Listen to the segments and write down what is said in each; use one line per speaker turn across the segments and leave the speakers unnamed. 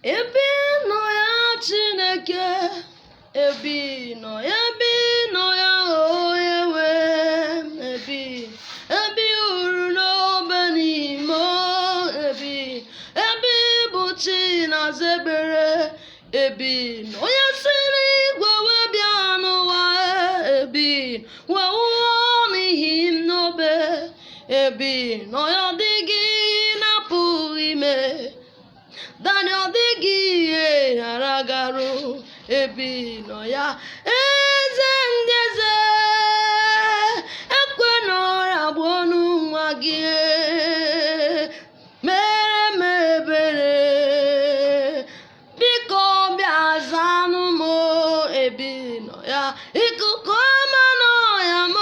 ebe nọ ya Chineke, ebe nọ ya, ebe nọ ya onyewe m, ebe uru n'obe n'ime ebe bụ Chinazebere, ebe nọ ya si n'igwe wee bịa n'ụwa, ebe wee nwụọ n'ihi m n'obe, ebe nọ ya dịghị na-apụghị ime, Daniel dịghị ihe ghara garụ, ebe nọ ya eze ndị eze, ekwe n'ọrịa bụ ọnụ nwa gị, mere m ebere, biko bịa zanụ m, ebe nọ ya ikuku ọma n'ọya m,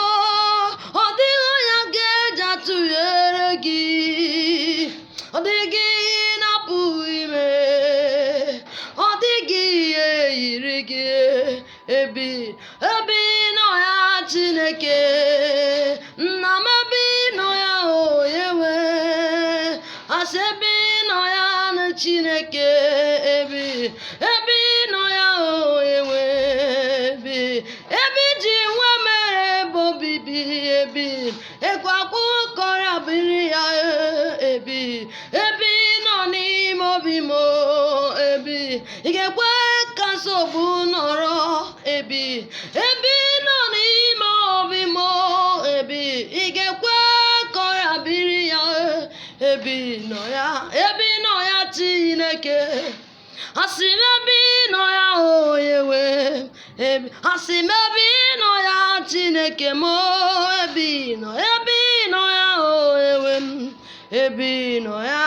ọ dịghị onye ga-eji atụnyere gị, ọ dịghị yiri gị, ebe nọ ya Chineke, nna m, ebe nọ ya onyewe, asị ebe nọ ya na Chineke, ebe nọ ya onyewe, ebe ji nwa mere ebe obibi, ebe ekwakwu kọrọ biri ya, ebe nọ n'ime obi m, ebe ị ga-ekwe ka nsogbu nọrọ, ebe nọ n'ime obi m, ebe ị ga-ekwe ka ọrịa biri ya, ebe nọ ya Chineke, asị m ebe nọ ya onyewe, asị m ebe nọ ya Chineke m, ebe nọ ya onyewe m, ebe nọ ya.